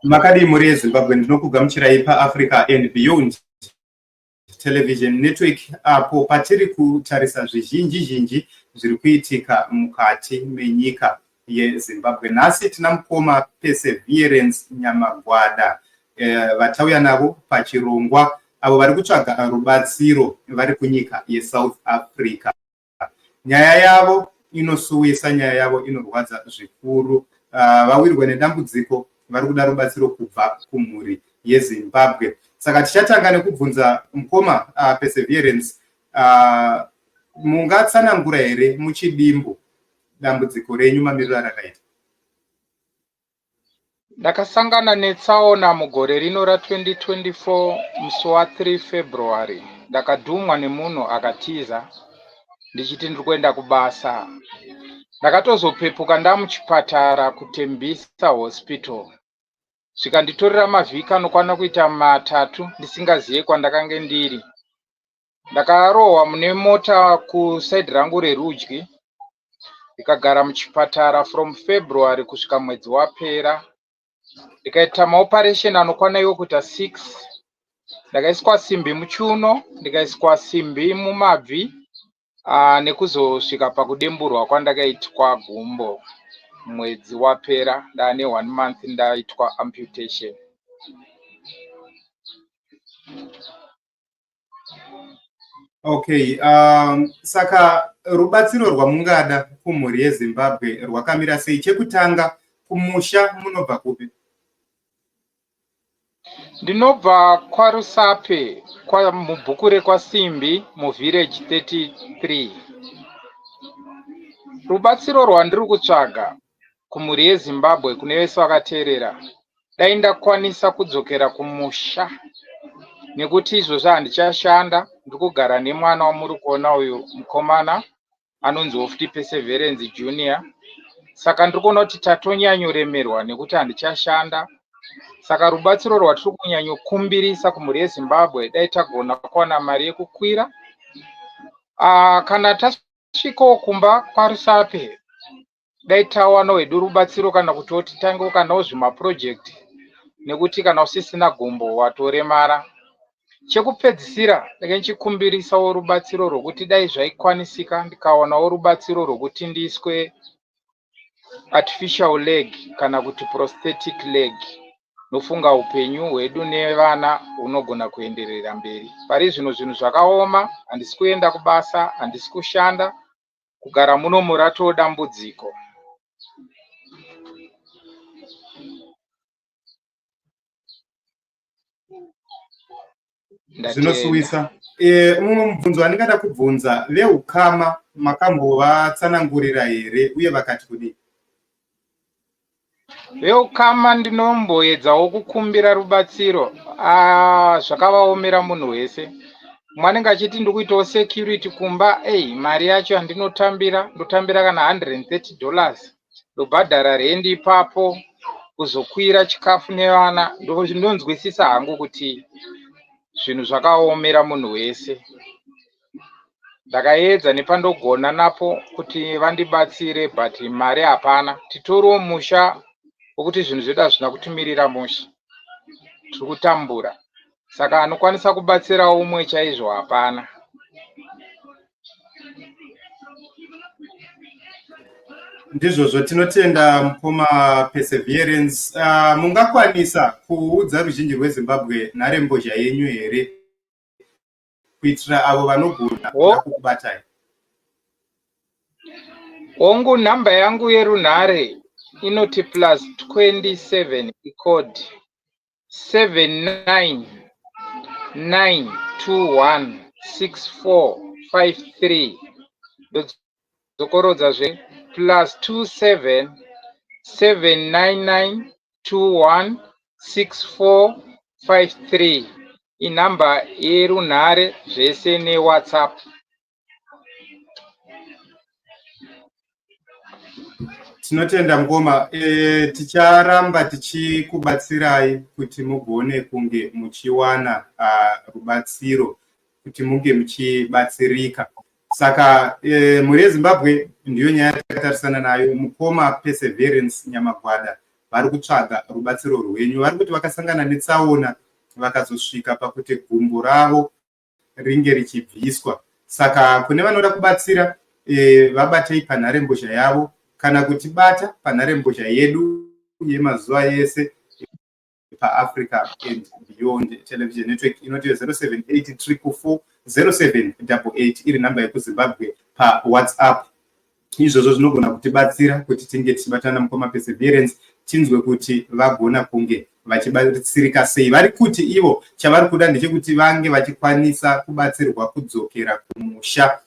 Makadi muri eZimbabwe ndinokugamuchirai paAfrica and Beyond Television Network apo patiri kutarisa zvizhinji zviri kuitika mukati menyika yeZimbabwe. Nhasi tina mukoma Perseverance Nyamagwada vatauya navo pachirongwa avo vari kutsvaga rubatsiro vari kunyika yeSouth Africa. Nyaya yavo inosuwisa, nyaya yavo inorwadza zvikuru. Vawirwa nedambudziko vari kuda rubatsiro kubva kumhuri yeZimbabwe. Saka tichatanga nekubvunza mukoma Perseverance, mungatsanangura here muchidimbu dambudziko renyu mamiriro arakaita? Ndakasangana netsaona mugore rino ra2024 musi wa3 February. Ndakadhumwa nemunhu akatiza ndichiti ndiri kuenda kubasa. Ndakatozopepuka ndamuchipatara kuTembisa Hospital. Zvikanditorera mavhiki anokwana kuita 3 ndisingazive kwandakanga ndiri. Ndakarohwa mune mota kusaidi rangu rerudyi, ndikagara muchipatara from February kusvika mwedzi wapera. Ndikaita maoperation anokwana iwo kuita 6. Ndakaiswa simbi muchiuno, ndikaiswa simbi mumabvi, nekuzosvika pakudemburwa kwandakaitwa gumbo mwedzi wapera. Ndane 1 month ndaitwa amputation. Okay, saka rubatsiro rwamungada kumhuri yeZimbabwe rwakamira sei? Chekutanga, kumusha munobva kupi? Ndinobva kwaRusape, mubhukure kwaSimbi muvillage 33. Rubatsiro rwandiri kutsvaga kumhuri yeZimbabwe kune vese vakateerera, dai ndakwanisa kudzokera kumusha, nekuti izvozvo handichashanda. Ndiri kugara nemwana wamuri kuona uyu mukomana anonzi Ofti Perseverance Junior. Saka ndiri kuona kuti tatonyanyoremerwa nekuti handichashanda. Saka rubatsiro rwatiri kunyanyokumbirisa kumhuri yeZimbabwe, dai tagona kuwana mari yekukwira. Kana tasvikawo kumba kwaRusape, dai tawana wedu rubatsiro kana kuti titange kanawo zvimapurojekiti, nekuti kana usisina gumbo watoremara. Chekupedzisira ndenge ndichikumbirisawo rubatsiro rwokuti dai zvaikwanisika ndikawanawo rubatsiro rwokuti ndiiswe artificial leg kana kuti prosthetic leg. Nofunga upenyu hwedu nevana hunogona kuenderera mberi. Pari zvino zvinhu zvakaoma, handisi kuenda kubasa, handisi kushanda, kugara muno murato dambudziko. Zvinosuwisa. Mumwe mubvunzo wandingada kubvunza, veukama makambovatsanangurira here uye vakati kudii? Veukama ndinomboedzawo kukumbira rubatsiro, zvakavaomera munhu wese. Mwanenge achiti ndiri kuitawo security kumba, mari yacho ndotambira kana $130, ndobhadhara rendi ipapo, kuzokwira chikafu nevana. Ndonzwisisa hangu kuti zvinhu zvakaomera munhu wese. Ndakaedza nepandogona napo kuti vandibatsire, but mari hapana. Titoriwo musha wokuti zvinhu zvedu hazvina kutimirira musha, tiri kutambura. Saka anokwanisa kubatsirawo umwe chaizvo hapana. Ndizvozvo tinotenda mukoma Perseverance. Mungakwanisa kuudza ruzhinji rweZimbabwe nharembozha yenyu here kuitira avo vanogona kukubatai? Hongu, nhamba yangu yerunhare inoti +27 ikodi 79916453. Ndodzokorodza +27 79916453. Inhamba yerunhare zvese neWhatsApp. Tinotenda mukoma. Ticharamba tichikubatsirai kuti mugone kunge muchiwana rubatsiro, kuti munge muchibatsirika. Saka mhuri yeZimbabwe ndiyo nyaya takatarisana nayo. Mukoma Perseverance Nyamagwada vari kutsvaga rubatsiro rwenyu. Vari kuti vakasangana netsaona vakazosvika pakuti gumbo ravo ringe richibviswa. Saka kune vanoda kubatsira, vabatei panharembozha yavo kana kuti bata panharembozha yedu yemazuva yese paAfrica and Beyond Television Network inoti 078344078 iri namba yekuZimbabwe paWhatsApp. Izvozvo zvinogona kutibatsira kuti tinge tichibatana mukoma Perseverance, tinzwe kuti vagona kunge vachibatsirika sei. Vari kuti ivo chavari kuda ndechekuti vange vachikwanisa kubatsirwa kudzokera kumusha,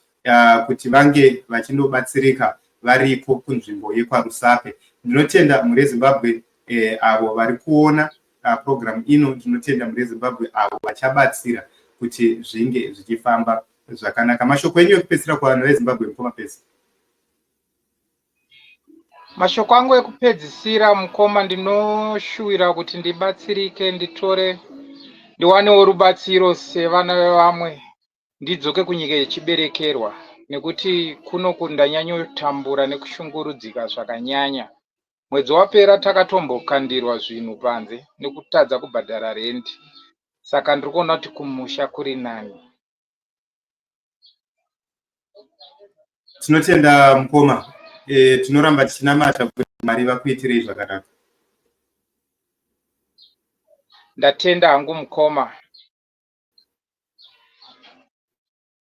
kuti vange vachindobatsirika varipo kunzvimbo yekwaRusape. Ndinotenda muri Zimbabwe avo vari kuona program ino, ndinotenda muri Zimbabwe avo vachabatsira kuti zvinge zvichifamba zvakanaka. Mashoko enyu ekupedzisira kuvanhu veZimbabwe mukoma Percy. Mashoko angu ekupedzisira mukoma, ndinoshuwira kuti ndibatsirike, ndiwanewo rubatsiro sevana vevamwe, ndidzoke kunyika yechiberekerwa, nekuti kuno ndanyanyotambura nekushungurudzika zvakanyanya. Mwedzi wapera takatombokandirwa zvinhu panze nekutadza kubhadhara rendi, saka ndiri kuona kuti kumusha kuri nani. Tinotenda mukoma, tinoramba tichinamata kuti Mwari vakuitirei zvakanaka. Ndatenda hangu mukoma.